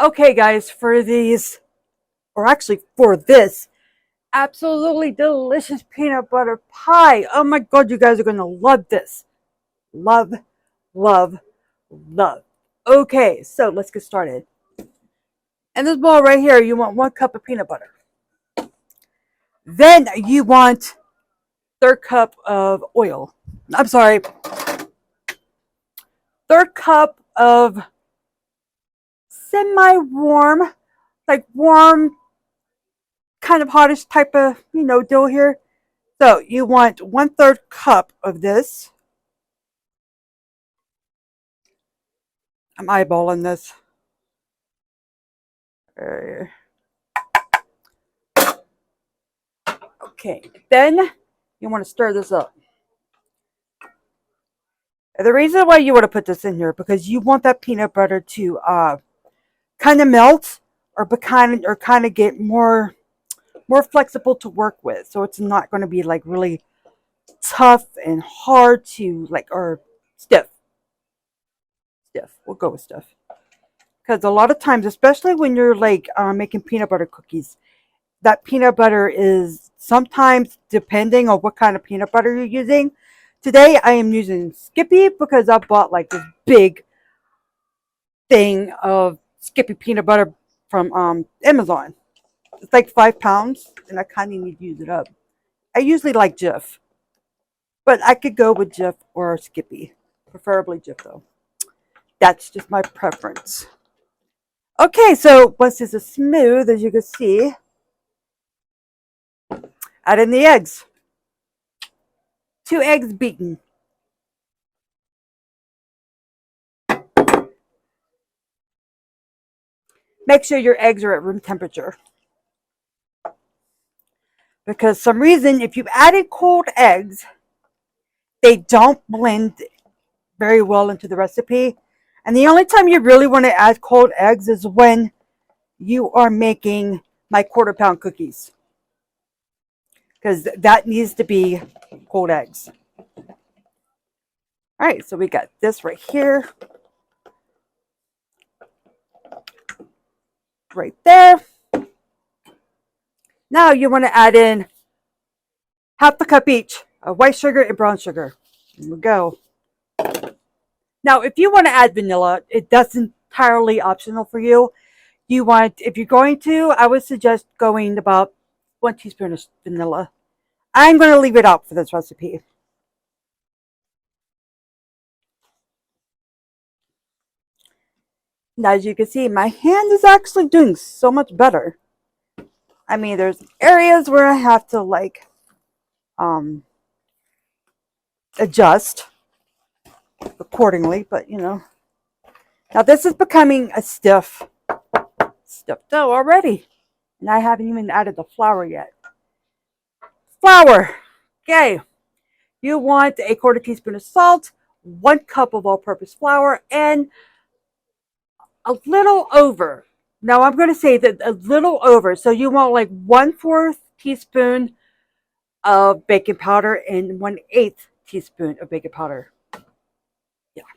Okay, guys, for these, or actually for this absolutely delicious peanut butter pie. Oh my God, you guys are going to love this. Love, love, love. Okay, so let's get started. In this bowl right here, you want 1 cup of peanut butter. Then you want third cup of oil. I'm sorry, third cup of semi-warm, like warm, kind of hottish type of, dough here. So you want 1/3 cup of this. I'm eyeballing this. Okay, then you want to stir this up. The reason why you want to put this in here because you want that peanut butter to kind of melt or kind of get more flexible to work with, so it's not going to be like really tough and hard to or stiff. We'll go with stiff because a lot of times, especially when you're making peanut butter cookies, that peanut butter is sometimes, depending on what kind of peanut butter you're using. Today I am using Skippy because I bought like this big thing of Skippy peanut butter from Amazon. It's like 5 pounds and I kind of need to use it up. I usually like Jif, but I could go with Jif or Skippy. Preferably Jif though. That's just my preference. Okay, so once this is smooth, as you can see, add in the eggs. 2 eggs beaten. Make sure your eggs are at room temperature. Because some reason, if you added cold eggs, they don't blend very well into the recipe. And the only time you really want to add cold eggs is when you are making my 1/4 pound cookies. Because that needs to be cold eggs. All right, so we got this right here. Right there. Now you want to add in 1/2 cup each of white sugar and brown sugar. Here we go. Now, if you want to add vanilla, that's entirely optional for you. If you're going to, I would suggest going about 1 teaspoon of vanilla. I'm going to leave it out for this recipe. Now, as you can see, my hand is actually doing so much better. I mean, there's areas where I have to adjust accordingly, but Now this is becoming a stiff dough already. And I haven't even added the flour yet. Flour. Okay. You want a 1/4 teaspoon of salt, 1 cup of all-purpose flour, and a little over. Now I'm going to say that a little over. So you want like 1/4 teaspoon of baking powder and 1/8 teaspoon of baking powder. Yeah.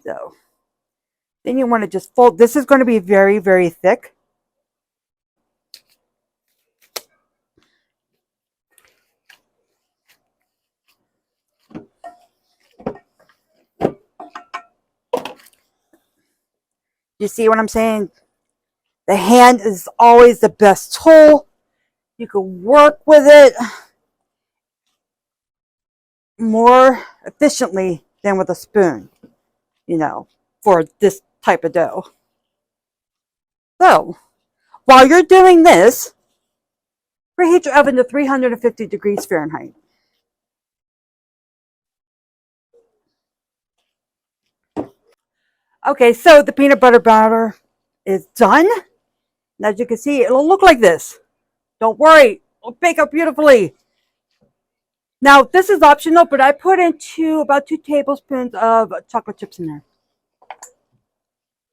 So then you want to just fold. This is going to be very, very thick. You see what I'm saying? The hand is always the best tool. You can work with it more efficiently than with a spoon, for this type of dough. So, while you're doing this, preheat your oven to 350 degrees Fahrenheit. Okay, so the peanut butter batter is done. And as you can see, it'll look like this. Don't worry, it'll bake up beautifully. Now, this is optional, but I put in about 2 tablespoons of chocolate chips in there.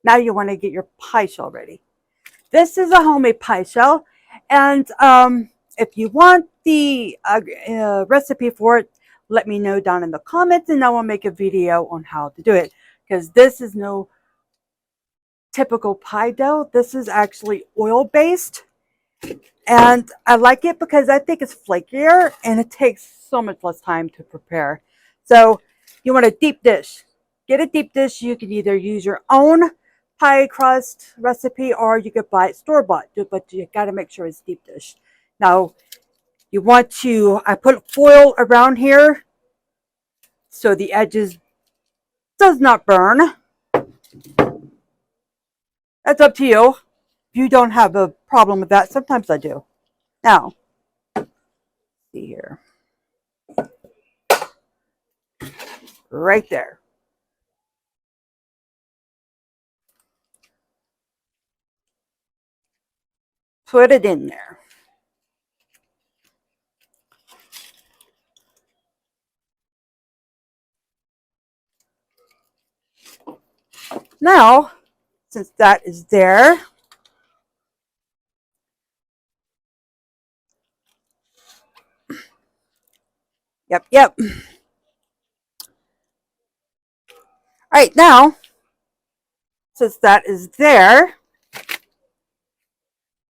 Now you want to get your pie shell ready. This is a homemade pie shell, and if you want the recipe for it, let me know down in the comments, and I will make a video on how to do it, because this is no typical pie dough. This is actually oil based. And I like it because I think it's flakier and it takes so much less time to prepare. So you want a deep dish. Get a deep dish. You can either use your own pie crust recipe or you could buy it store-bought, but you got to make sure it's deep dish. Now, you want to, I put foil around here so the edges does not burn. That's up to you. If you don't have a problem with that, sometimes I do. Now, see here. Right there. Put it in there. Now, since that is there, yep. All right, now, since that is there,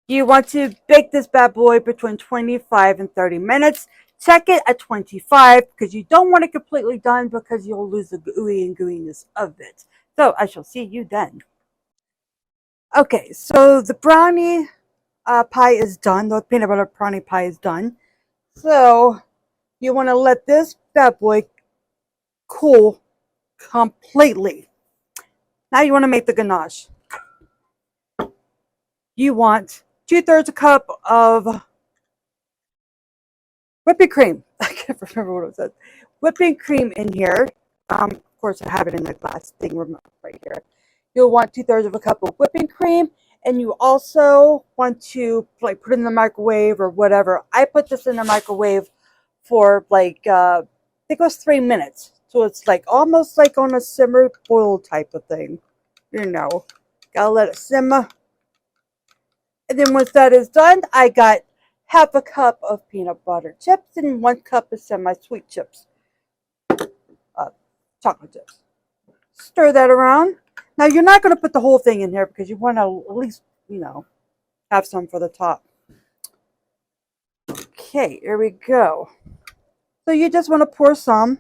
you want to bake this bad boy between 25 and 30 minutes. Check it at 25 because you don't want it completely done because you'll lose the gooey and gooiness of it. So I shall see you then. Okay, so the brownie pie is done. The peanut butter brownie pie is done. So you want to let this bad boy cool completely. Now you want to make the ganache. You want 2/3 a cup of whipping cream. I can't remember what it said. Whipping cream in here. Of course, I have it in the glass thing right here. You'll want 2/3 of a cup of whipping cream, and you also want to like put it in the microwave or whatever. I put this in the microwave for like I think it was 3 minutes. So it's like almost like on a simmer boil type of thing. You know, gotta let it simmer. And then once that is done, I got half a cup of peanut butter chips and 1 cup of semi-sweet chips, chocolate chips. Stir that around. Now you're not going to put the whole thing in here because you want to at least, have some for the top. Okay, here we go. So you just want to pour some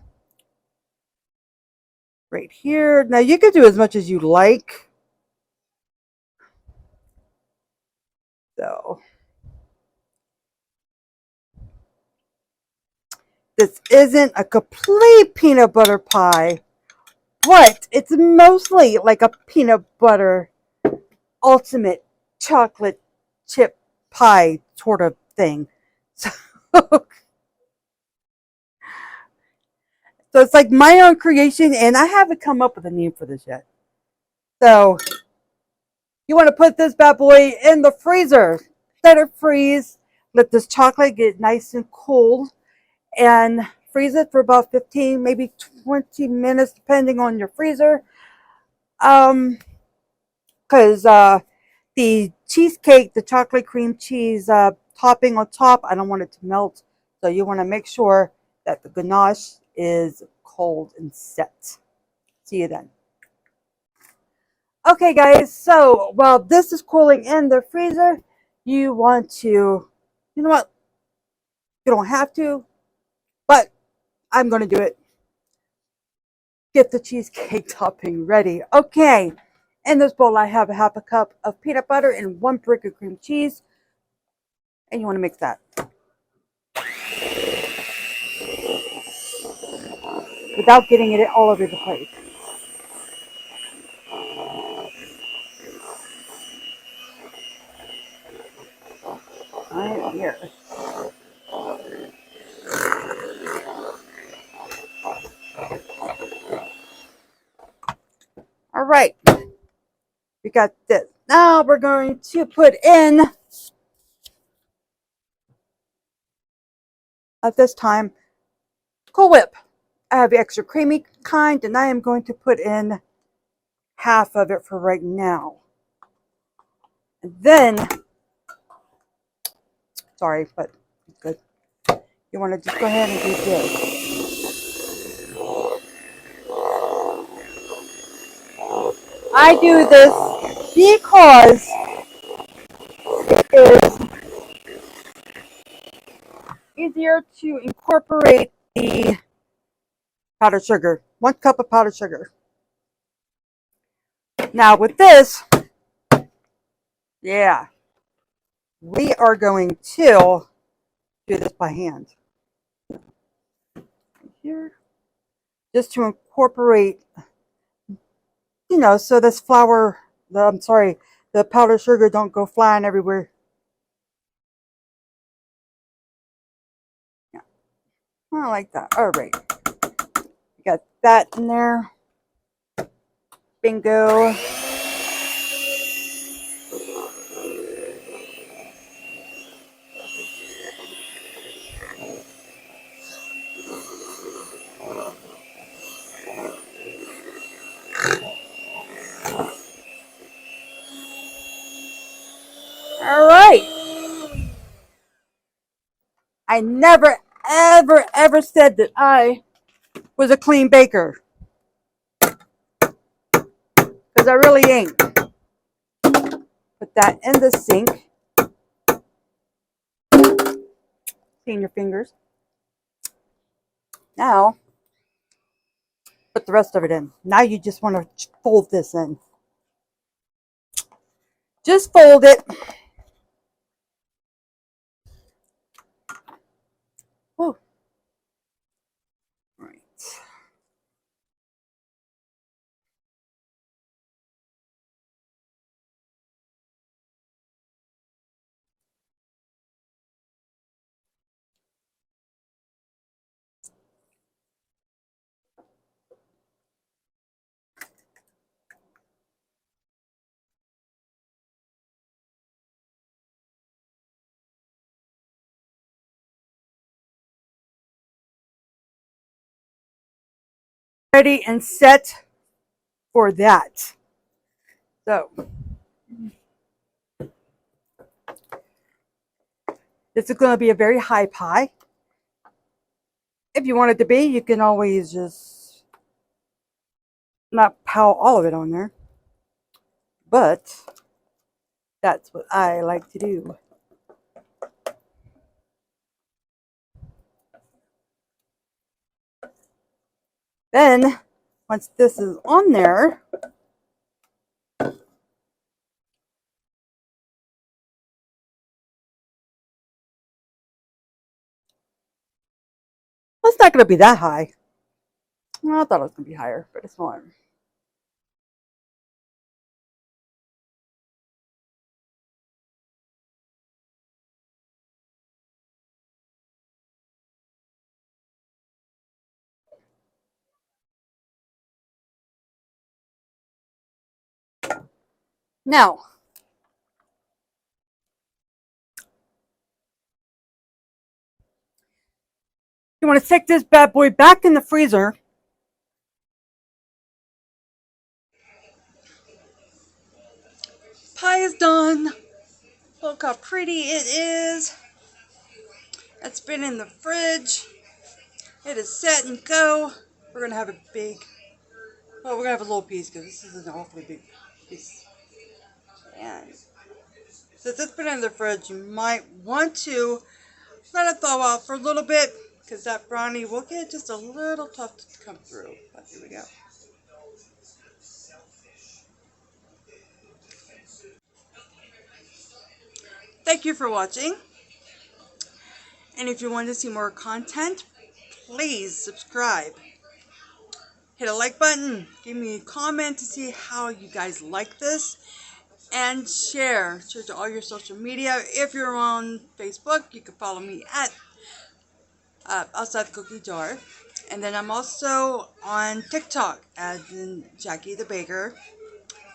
right here. Now you can do as much as you like. So this isn't a complete peanut butter pie, but it's mostly like a peanut butter ultimate chocolate chip pie sort of thing. So, so it's like my own creation, and I haven't come up with a name for this yet. So you want to put this bad boy in the freezer. Let it freeze. Let this chocolate get nice and cold, and freeze it for about 15, maybe 20 minutes, depending on your freezer. Because the cheesecake, the chocolate cream cheese topping on top, I don't want it to melt. So you want to make sure that the ganache is cold and set. See you then. Okay, guys, so while this is cooling in the freezer, you want to, you know what? You don't have to, but I'm going to do it. Get the cheesecake topping ready. Okay, in this bowl, I have a half a cup of peanut butter and 1 brick of cream cheese. And you want to mix that. Without getting it all over the place. Right here. All right. We got this. Now we're going to put in, at this time, Cool Whip. I have the extra creamy kind, and I am going to put in half of it for right now. And then, sorry, but good. You want to just go ahead and do this. I do this because it is easier to incorporate the powdered sugar. 1 cup of powdered sugar. Now with this, yeah, we are going to do this by hand. Here, just to incorporate, so this flour, the powdered sugar don't go flying everywhere. Yeah, I like that. All right, got that in there. Bingo. All right. I never, ever, ever said that I was a clean baker. Because I really ain't. Put that in the sink. Clean your fingers. Now, put the rest of it in. Now you just want to fold this in. Just fold it. Oh. Right. Ready and set for that. So, this is going to be a very high pie. If you want it to be, you can always just not pile all of it on there. But that's what I like to do. Then, once this is on there, well, it's not going to be that high. Well, I thought it was going to be higher, but it's not. Now, you want to stick this bad boy back in the freezer. Pie is done. Look how pretty it is. It's been in the fridge. It is set and go. We're going to have a big, well, we're going to have a little piece because this is an awfully big piece. And since it's been in the fridge, you might want to let it thaw out for a little bit because that brownie will get just a little tough to come through. But here we go. Thank you for watching. And if you want to see more content, please subscribe. Hit a like button. Give me a comment to see how you guys like this. And share to all your social media. If you're on Facebook, you can follow me at Outside the Cookie Jar. And then I'm also on TikTok as in Jackie the Baker.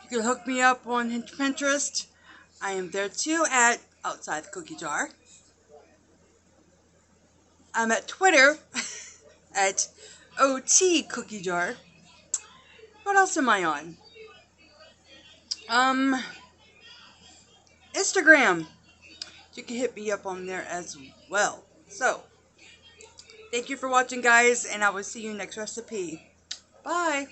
You can hook me up on Pinterest. I am there too at Outside the Cookie Jar. I'm at Twitter at OT Cookie Jar. What else am I on? Instagram. You can hit me up on there as well. So, thank you for watching, guys, and I will see you next recipe. Bye.